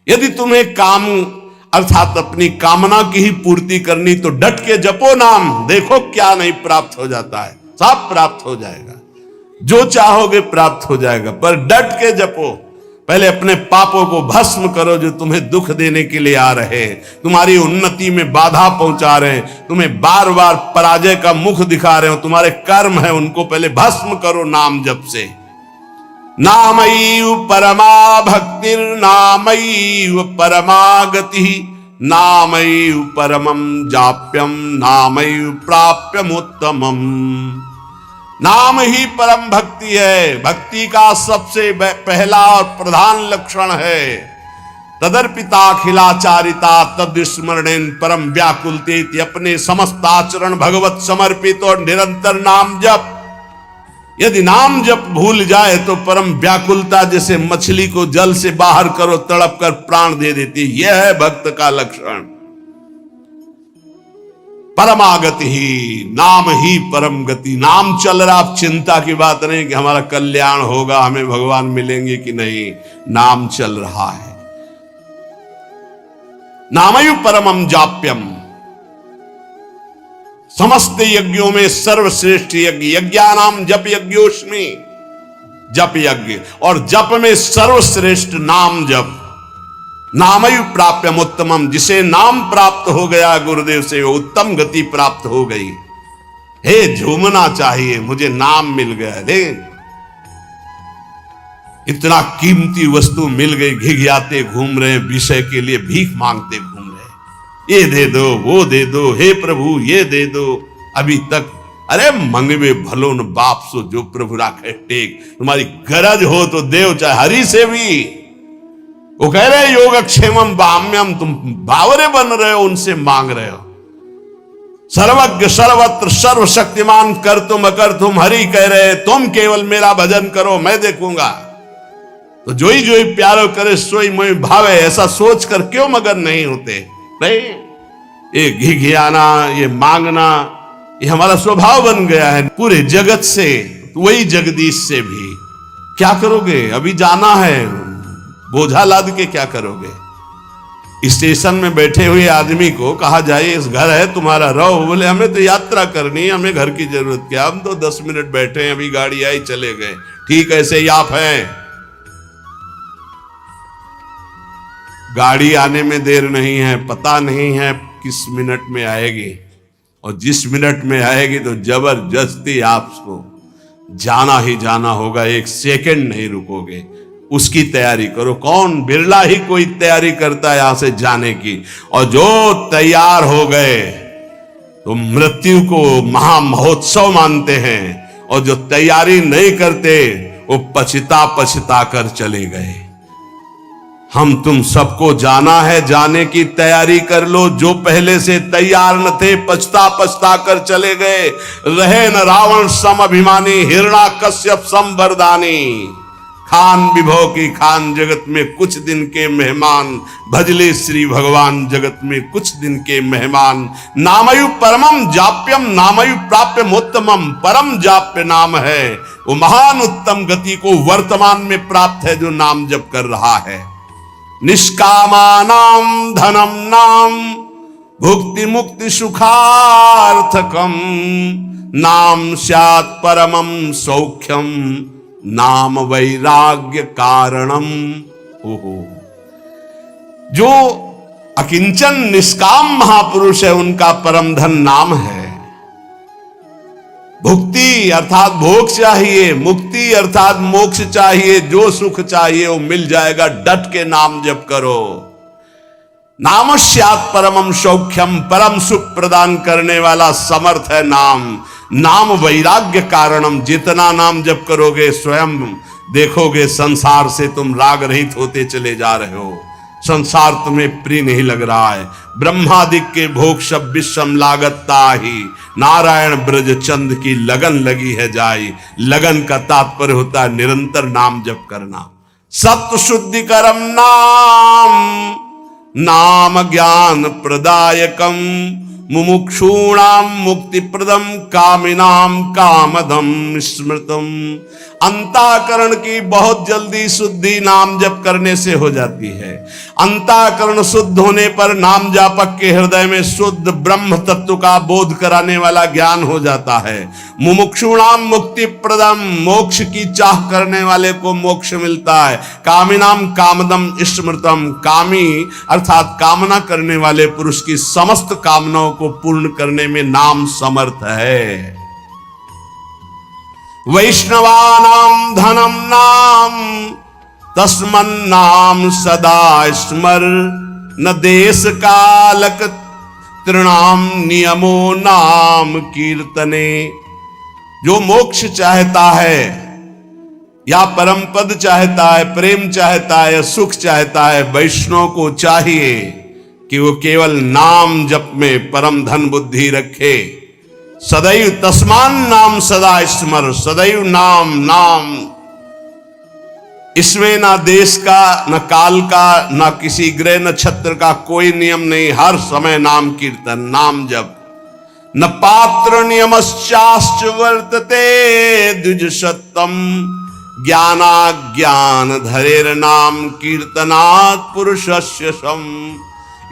यदि तुम्हें काम अर्थात अपनी कामना की ही पूर्ति करनी तो डट के जपो नाम, देखो क्या नहीं प्राप्त हो जाता है, सब प्राप्त हो जाएगा, जो चाहोगे प्राप्त हो जाएगा। पर डट के जपो, पहले अपने पापों को भस्म करो जो तुम्हें दुख देने के लिए आ रहे हैं, तुम्हारी उन्नति में बाधा पहुंचा रहे हैं, तुम्हें बार बार पराजय का मुख दिखा रहे हो, तुम्हारे कर्म है उनको पहले भस्म करो नाम जप से। नामैव परमा भक्तिर नामैव परमा गति नामैव परमं जाप्यम नामैव प्राप्यमुत्तमम्। नाम ही परम भक्ति है, भक्ति का सबसे पहला और प्रधान लक्षण है। तदर्पिताखिलाचारिता तद्स्मरणेन परम व्याकुलते, अपने समस्त आचरण भगवत समर्पित और निरंतर नाम जप। यदि नाम जप भूल जाए तो परम व्याकुलता, जैसे मछली को जल से बाहर करो तड़प कर प्राण दे देती, यह है भक्त का लक्षण। परमागति ही, नाम ही परम गति। नाम चल रहा, आप चिंता की बात नहीं कि हमारा कल्याण होगा, हमें भगवान मिलेंगे कि नहीं, नाम चल रहा है। नामयु परमं जाप्यम, समस्त यज्ञों में सर्वश्रेष्ठ यज्ञ, यज्ञानाम जप यज्ञोस्मि, जप यज्ञ, और जप में सर्वश्रेष्ठ नाम जप। नामयु प्राप्यम उत्तमम, जिसे नाम प्राप्त हो गया गुरुदेव से वो उत्तम गति प्राप्त हो गई। हे झूमना चाहिए, मुझे नाम मिल गया, रे इतना कीमती वस्तु मिल गई, घिघियाते घूम रहे, विषय के लिए भीख मांगते घूम रहे, ये दे दो वो दे दो, हे प्रभु ये दे दो। अभी तक अरे मंगवे भलो न बाप सो जो प्रभु राखे टेक, तुम्हारी गरज हो तो देव, चाहे हरि से भी। वो कह रहे योगक्षेमम बाम्यम, तुम बावरे बन रहे हो, उनसे मांग रहे हो। सर्वज्ञ सर्वत्र सर्वशक्तिमान कर तुम अकर तुम, हरि कह रहे तुम केवल मेरा भजन करो मैं देखूंगा। तो जोई जोई प्यारो करे सोई मोई भावे, ऐसा सोच कर क्यों मगन नहीं होते? नहीं, ये घिघियाना, ये मांगना, ये हमारा स्वभाव बन गया है पूरे जगत से, वही जगदीश से भी। क्या करोगे? अभी जाना है, बोझा लाद के क्या करोगे? स्टेशन में बैठे हुए आदमी को कहा जाए इस घर है तुम्हारा, रहो। बोले हमें तो यात्रा करनी है, हमें घर की जरूरत क्या, हम तो 10 मिनट बैठे हैं, अभी गाड़ी आई चले गए। ठीक ऐसे ही आप हैं, गाड़ी आने में देर नहीं है, पता नहीं है किस मिनट में आएगी, और जिस मिनट में आएगी तो जबरदस्ती आपको जाना ही जाना होगा, एक सेकंड नहीं रुकोगे, उसकी तैयारी करो। कौन, बिरला ही कोई तैयारी करता है यहां से जाने की, और जो तैयार हो गए तो मृत्यु को महा महोत्सव मानते हैं, और जो तैयारी नहीं करते वो पछता पछता कर चले गए। हम तुम सबको जाना है, जाने की तैयारी कर लो। जो पहले से तैयार न थे पछता पछता कर चले गए। रहे न रावण सम अभिमानी, हिरण्याकश्यप सम वरदानी। खान विभव की खान, जगत में कुछ दिन के मेहमान, भजले श्री भगवान जगत में कुछ दिन के मेहमान। नामयु परमम जाप्यम नामयु प्राप्यम उत्तमम, परम जाप्य नाम है, वो महान उत्तम गति को वर्तमान में प्राप्त है जो नाम जप कर रहा है। निष्कामानाम धनम नाम भुक्ति मुक्ति सुखार्थकम, नाम स्यात् परमं सौख्यम नाम वैराग्य कारणम। ओहो, जो अकिंचन निष्काम महापुरुष है उनका परम धन नाम है। भुक्ति अर्थात भोग चाहिए, मुक्ति अर्थात मोक्ष चाहिए, जो सुख चाहिए वो मिल जाएगा, डट के नाम जप करो। नाम स्यात् परमं सौख्यम, परम सुख प्रदान करने वाला समर्थ है नाम। नाम वैराग्य कारणम, जितना नाम जप करोगे स्वयं देखोगे संसार से तुम राग रहित होते चले जा रहे हो, संसार तुम्हें प्रिय नहीं लग रहा है। ब्रह्मादिक के भोग सब विषम लागता ही, नारायण ब्रज चंद की लगन लगी है जाई। लगन का तात्पर्य होता है निरंतर नाम जप करना। सत्य शुद्धिकरम नाम, नाम ज्ञान प्रदायकम, मुमुक्षूणाम मुक्ति प्रदम, कामिनाम कामदम स्मृतम। अंतःकरण की बहुत जल्दी शुद्धि नाम जप करने से हो जाती है। अंतःकरण शुद्ध होने पर नाम जापक के हृदय में शुद्ध ब्रह्म तत्व का बोध कराने वाला ज्ञान हो जाता है। मुमुक्षुणाम मुक्ति प्रदम, मोक्ष की चाह करने वाले को मोक्ष मिलता है। कामिनाम कामदम स्मृतम, कामी अर्थात कामना करने वाले पुरुष की समस्त कामनाओं को पूर्ण करने में नाम समर्थ है। वैष्णवानाम धनम नाम तस्मन्नाम सदा स्मर, न देश कालक तृणाम नियमो नाम कीर्तने। जो मोक्ष चाहता है या परम पद चाहता है, प्रेम चाहता है या सुख चाहता है, वैष्णव को चाहिए कि वो केवल नाम जप में परम धन बुद्धि रखे। सदैव तस्मान नाम सदा स्मर, सदैव नाम नाम। इसमें ना देश का, न काल का, न किसी ग्रह नक्षत्र का कोई नियम नहीं। हर समय नाम कीर्तन, नाम जप। न पात्र नियमश्चाश्च वर्तते द्विज सत्तम, ज्ञानाज्ञान धरेर नाम कीर्तनात् पुरुषस्य सम।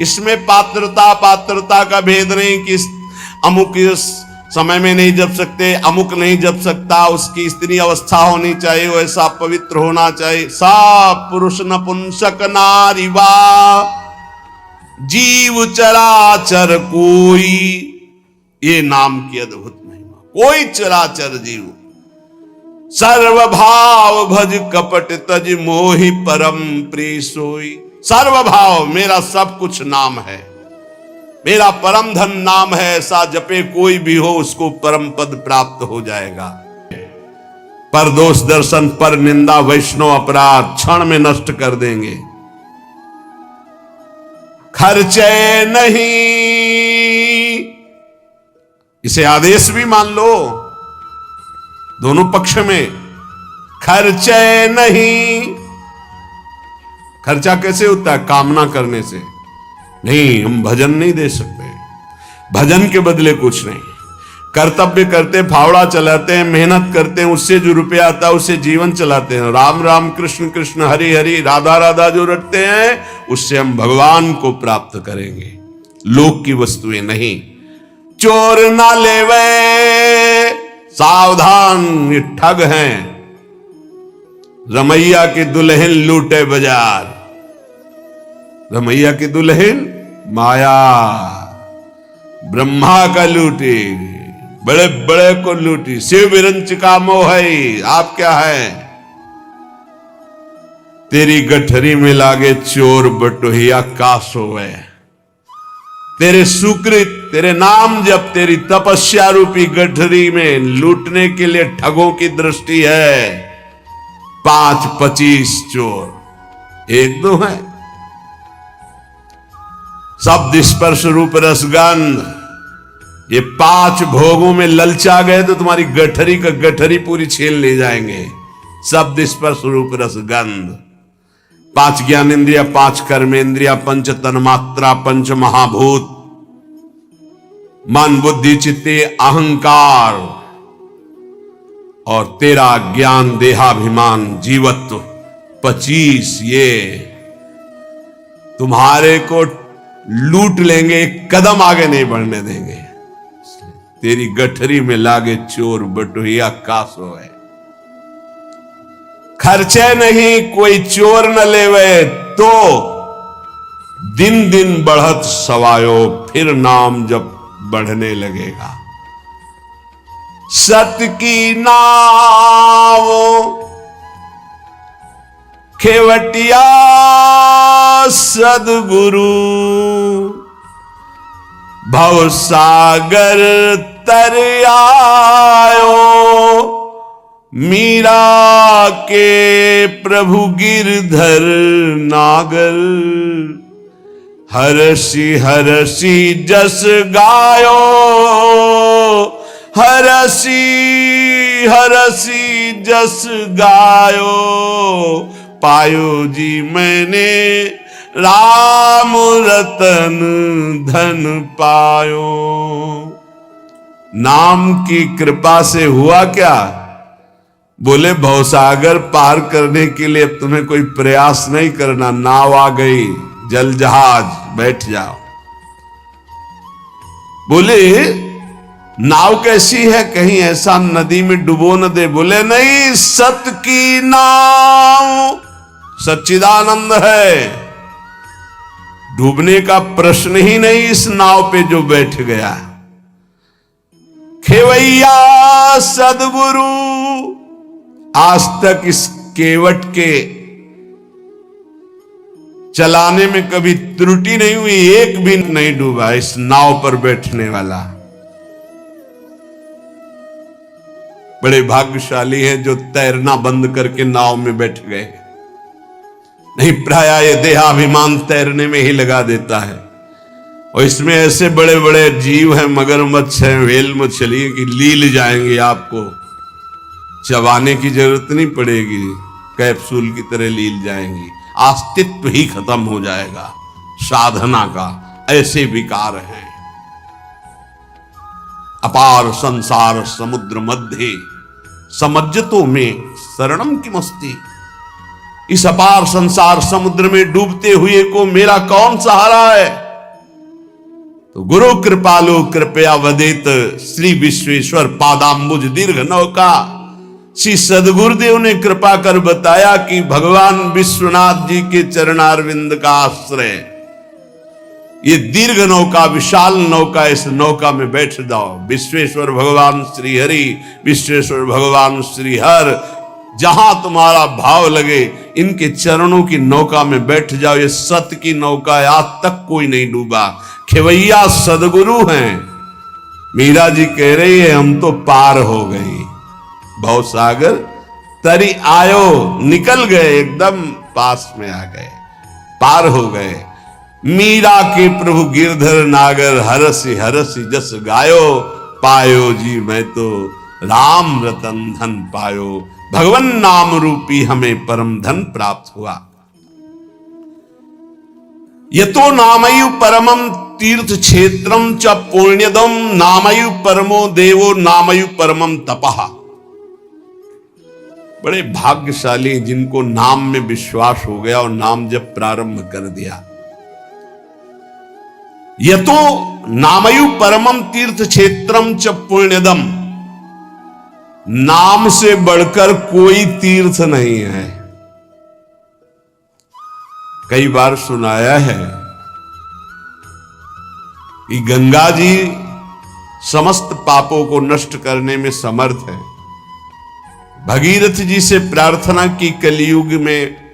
इसमें पात्रता का भेद नहीं कि अमुक समय में नहीं जप सकते, अमुक नहीं जप सकता, उसकी स्त्री अवस्था होनी चाहिए, वैसा पवित्र होना चाहिए। सा पुरुष नपुंसक नारी वा जीव चराचर कोई, ये नाम की अद्भुत महिमा। कोई चराचर जीव सर्वभाव भज कपट तज मोहि परम प्रिय सोई। सर्वभाव, मेरा सब कुछ नाम है, मेरा परम धन नाम है। ऐसा जपे कोई भी हो उसको परम पद प्राप्त हो जाएगा। पर दोष दर्शन, पर निंदा, वैष्णव अपराध क्षण में नष्ट कर देंगे। खर्चे नहीं, इसे आदेश भी मान लो दोनों पक्ष में। खर्चे नहीं, खर्चा कैसे होता है? कामना करने से नहीं। हम भजन नहीं दे सकते, भजन के बदले कुछ नहीं। कर्तव्य करते, फावड़ा चलाते हैं, मेहनत करते हैं, उससे जो रुपया आता है उससे जीवन चलाते हैं। राम राम कृष्ण कृष्ण हरि हरि राधा राधा जो रटते हैं उससे हम भगवान को प्राप्त करेंगे, लोक की वस्तुएं नहीं। चोर ना लेवे, सावधान, ये ठग हैं। रमैया की दुल्हन लूटे बाजार। रमैया की दुल्हन माया, ब्रह्मा का लूटी, बड़े बड़े को लूटी। शिव विरंच का मोह है, आप क्या है? तेरी गठरी में लागे चोर बटोहिया का सोवे। तेरे सुकृत, तेरे नाम जब तेरी तपस्या रूपी गठरी में लूटने के लिए ठगों की दृष्टि है। 5-25 चोर, एक दो है। शब्द स्पर्श रूप रसगंध, ये 5 भोगों में ललचा गए तो तुम्हारी गठरी का गठरी पूरी छीन ले जाएंगे। शब्द स्पर्श रूप रसगंध, 5 ज्ञानेन्द्रिया, 5 कर्मेंद्रिया, 5 तन्मात्रा, 5 महाभूत, मन बुद्धि चित्ते अहंकार, और तेरा ज्ञान देहाभिमान जीवत्व 25। ये तुम्हारे को लूट लेंगे, एक कदम आगे नहीं बढ़ने देंगे। तेरी गठरी में लागे चोर बटोहिया का सोए। खर्चे नहीं, कोई चोर न लेवे तो दिन दिन बढ़त सवायो, फिर नाम जब बढ़ने लगेगा। सत्य की नाव खेवटिया सदगुरु, भव सागर तर आयो। मीरा के प्रभु गिरधर नागर, हरसी हरसी जस गायो। हरसी हरसी जस गायो, पायो जी मैंने राम रतन धन पायो। नाम की कृपा से हुआ क्या? बोले भवसागर पार करने के लिए अब तुम्हें कोई प्रयास नहीं करना, नाव आ गई, जल जहाज, बैठ जाओ। बोले नाव कैसी है, कहीं ऐसा नदी में डुबो न दे। बोले नहीं, सत की नाव, सच्चिदानंद है, डूबने का प्रश्न ही नहीं इस नाव पे जो बैठ गया। खेवैया सदगुरु, आज तक इस केवट के चलाने में कभी त्रुटि नहीं हुई, एक भी नहीं डूबा इस नाव पर बैठने वाला। बड़े भाग्यशाली हैं जो तैरना बंद करके नाव में बैठ गए। नहीं, प्राय ये देहाभिमान तैरने में ही लगा देता है। और इसमें ऐसे बड़े बड़े जीव हैं, मगरमच्छ हैं, व्हेल मछली कि लील जाएंगे, आपको चबाने की जरूरत नहीं पड़ेगी, कैप्सूल की तरह लील जाएंगी, अस्तित्व ही खत्म हो जाएगा साधना का। ऐसे विकार हैं। अपार संसार समुद्र मध्य समज्जतो में शरणम की मस्ती। इस अपार संसार समुद्र में डूबते हुए को मेरा कौन सहारा है। तो गुरु कृपालु कृपया वदेत श्री विश्वेश्वर पादाम्बुज दीर्घ नौका। श्री सदगुरुदेव ने कृपा कर बताया कि भगवान विश्वनाथ जी के चरणारविंद का आश्रय ये दीर्घ नौका, विशाल नौका, इस नौका में बैठ जाओ। विश्वेश्वर भगवान श्री हरि, विश्वेश्वर भगवान श्री हर, जहां तुम्हारा भाव लगे इनके चरणों की नौका में बैठ जाओ। ये सत्य की नौका है, आज तक कोई नहीं डूबा। खेवैया सदगुरु हैं। मीरा जी कह रही है हम तो पार हो गई भवसागर, तरी आयो, निकल गए, एकदम पास में आ गए, पार हो गए। मीरा के प्रभु गिरधर नागर, हरसि हरसि जस गायो, पायो जी मैं तो राम रतन धन पायो। भगवन नाम रूपी हमें परम धन प्राप्त हुआ। यतो नामयु परमम तीर्थ क्षेत्रम च पुण्यदम, नामयु परमो देवो नामयु परमम तपः। बड़े भाग्यशाली जिनको नाम में विश्वास हो गया और नाम जब प्रारंभ कर दिया। यतो नामयु परमम तीर्थ क्षेत्रम च पुण्यदम, नाम से बढ़कर कोई तीर्थ नहीं है। कई बार सुनाया है कि गंगा जी समस्त पापों को नष्ट करने में समर्थ है। भगीरथ जी से प्रार्थना की, कलयुग में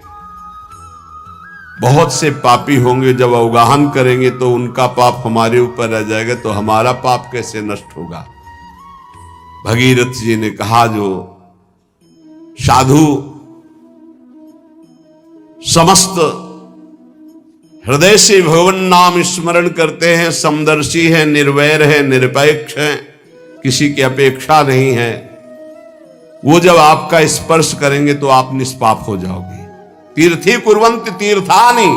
बहुत से पापी होंगे, जब अवगाहन करेंगे तो उनका पाप हमारे ऊपर आ जाएगा, तो हमारा पाप कैसे नष्ट होगा। भगीरथ जी ने कहा जो साधु समस्त हृदय से भगवान नाम स्मरण करते हैं, समदर्शी है, निर्वैर है, निरपेक्ष है, किसी की अपेक्षा नहीं है, वो जब आपका स्पर्श करेंगे तो आप निष्पाप हो जाओगे। तीर्थी कुर्वन्ति तीर्थानि,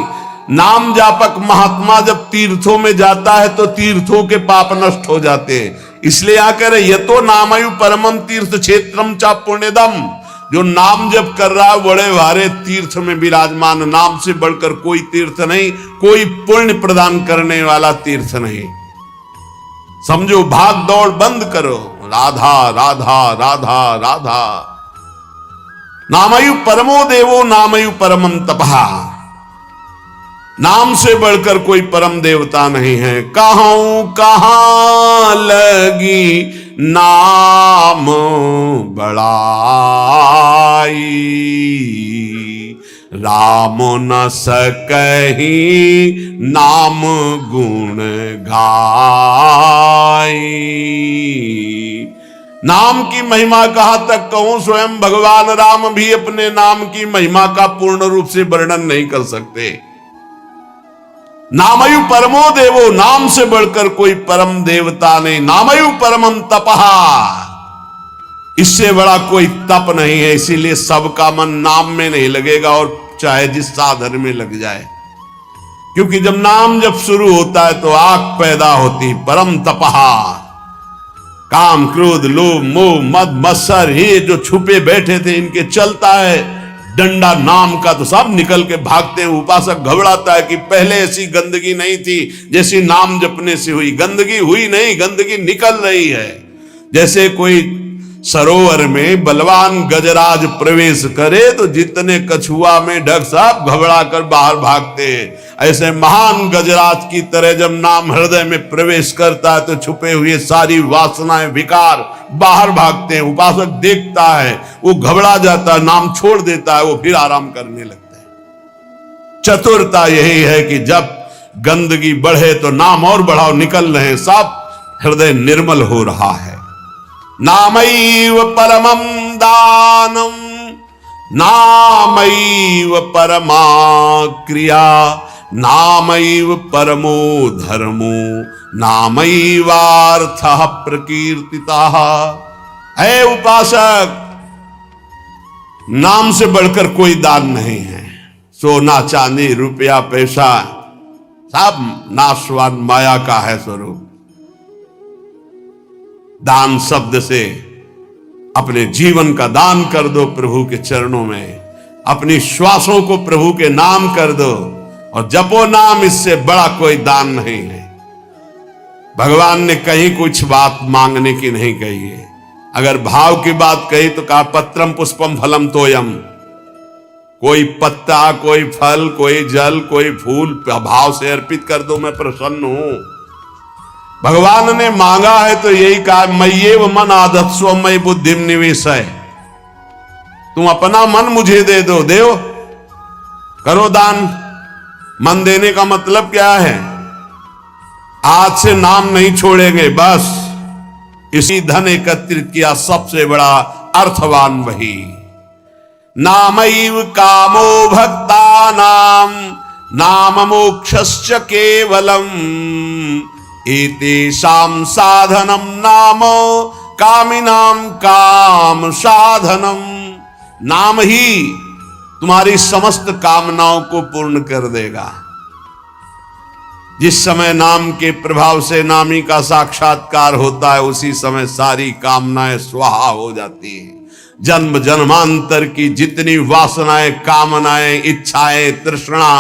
नाम जापक महात्मा जब तीर्थों में जाता है तो तीर्थों के पाप नष्ट हो जाते हैं। इसलिए आकर यतो नामयु परमम तीर्थ क्षेत्रम चा पुण्यदम, जो नाम जप कर रहा है बड़े भारे तीर्थ में विराजमान। नाम से बढ़कर कोई तीर्थ नहीं, कोई पुण्य प्रदान करने वाला तीर्थ नहीं। समझो, भाग दौड़ बंद करो, राधा राधा राधा राधा। नामयु परमो देवो नामयु परमम तपः, नाम से बढ़कर कोई परम देवता नहीं है। कहूं कहां लगी नाम बड़ाई, राम न सकही नाम गुण गाई। नाम की महिमा कहां तक कहूं, स्वयं भगवान राम भी अपने नाम की महिमा का पूर्ण रूप से वर्णन नहीं कर सकते। नामयु परमो देवो, नाम से बढ़कर कोई परम देवता नहीं। नामयु परमम तपः, इससे बड़ा कोई तप नहीं है। इसीलिए सबका मन नाम में नहीं लगेगा, और चाहे जिस साधन में लग जाए, क्योंकि जब नाम जब शुरू होता है तो आग पैदा होती। परम तपः, काम, क्रोध, लोभ, मोह, मद, मत्सर, ये जो छुपे बैठे थे इनके चलता है डंडा नाम का, तो सब निकल के भागते हैं। उपासक घबराता है कि पहले ऐसी गंदगी नहीं थी जैसी नाम जपने से हुई। गंदगी हुई नहीं, गंदगी निकल रही है। जैसे कोई सरोवर में बलवान गजराज प्रवेश करे तो जितने कछुआ में ढक सब घबरा कर बाहर भागते हैं, ऐसे महान गजराज की तरह जब नाम हृदय में प्रवेश करता है तो छुपे हुए सारी वासनाएं, विकार बाहर भागते हैं। उपासक देखता है, वो घबरा जाता है, नाम छोड़ देता है, वो फिर आराम करने लगता है। चतुरता यही है कि जब गंदगी बढ़े तो नाम और बढ़ाओ, निकल रहे हैं, सब हृदय निर्मल हो रहा है। नामैव परमं दानम, नामैव परमा क्रिया, नामैव परमो धर्मो, नामैवार्थः प्रकीर्तितः। है उपासक, नाम से बढ़कर कोई दान नहीं है। सोना, चांदी, रुपया, पैसा सब नाशवान माया का है स्वरूप। दान शब्द से अपने जीवन का दान कर दो प्रभु के चरणों में, अपनी श्वासों को प्रभु के नाम कर दो और जपो नाम, इससे बड़ा कोई दान नहीं है। भगवान ने कहीं कुछ बात मांगने की नहीं कही है। अगर भाव की बात कही तो कहा पत्रम पुष्पम फलम तोयम। कोई पत्ता, कोई फल, कोई जल, कोई फूल भाव से अर्पित कर दो, मैं प्रसन्न हूं। भगवान ने मांगा है तो यही कहा, मय्येव मन आदत्स्व मयि बुद्धिम निवेशय। तुम अपना मन मुझे दे दो, देव करो दान। मन देने का मतलब क्या है? आज से नाम नहीं छोड़ेंगे, बस इसी धन एकत्रित किया सबसे बड़ा अर्थवान वही। नामैव कामो भक्तानां नाम मोक्षस्य केवलम, एतेषां साधनम नाम कामिनां काम साधनम। नाम ही तुम्हारी समस्त कामनाओं को पूर्ण कर देगा। जिस समय नाम के प्रभाव से नामी का साक्षात्कार होता है उसी समय सारी कामनाएं स्वाहा हो जाती हैं। जन्म जन्मांतर की जितनी वासनाएं, कामनाएं, इच्छाएं, तृष्णा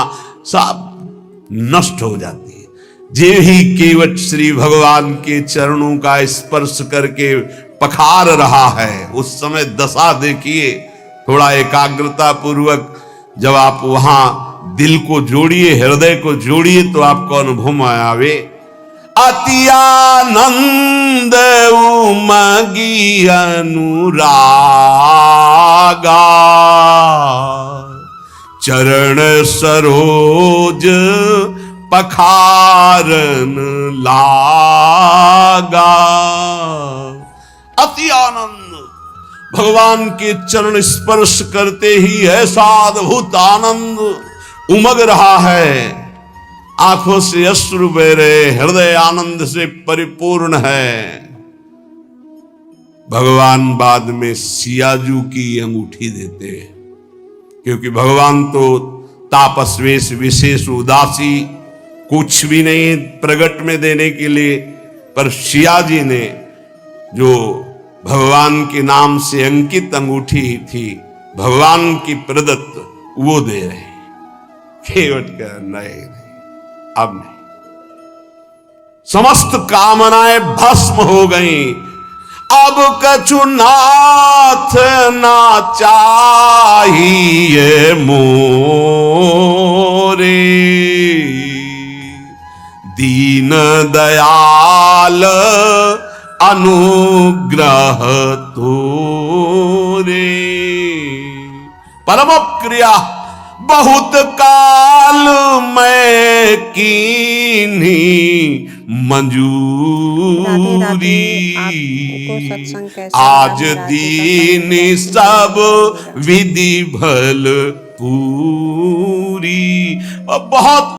सब नष्ट हो जाती है। जे ही केवट श्री भगवान के चरणों का स्पर्श करके पखार रहा है, उस समय दशा देखिए। थोड़ा एकाग्रता पूर्वक जब आप वहां दिल को जोड़िए, हृदय को जोड़िए, तो आपको अनुभव में आवे। अति आनंद उमगी अनुरागा, चरण सरोज पखारन लागा। अति आनंद, भगवान के चरण स्पर्श करते ही ऐसा अद्भुत आनंद उमग रहा है। आंखों से अश्रु बह रहे, हृदय आनंद से परिपूर्ण है। भगवान बाद में सियाजू की अंगूठी देते हैं, क्योंकि भगवान तो तापस्वेश विशेष उदासी कुछ भी नहीं प्रगट में देने के लिए, पर सिया जी ने जो भगवान के नाम से अंकित अंगूठी थी, भगवान की प्रदत्त, वो दे रहे। केवट का नहीं, अब नहीं। समस्त कामनाएं भस्म हो गईं। अब कछु नाथ ना चाहिए मोरे, दीन दयाल अनुग्रह तोरे। परम क्रिया बहुत काल मैं कीन्ही मंजूरी, आज दीन सब विधि भल पूरी। बहुत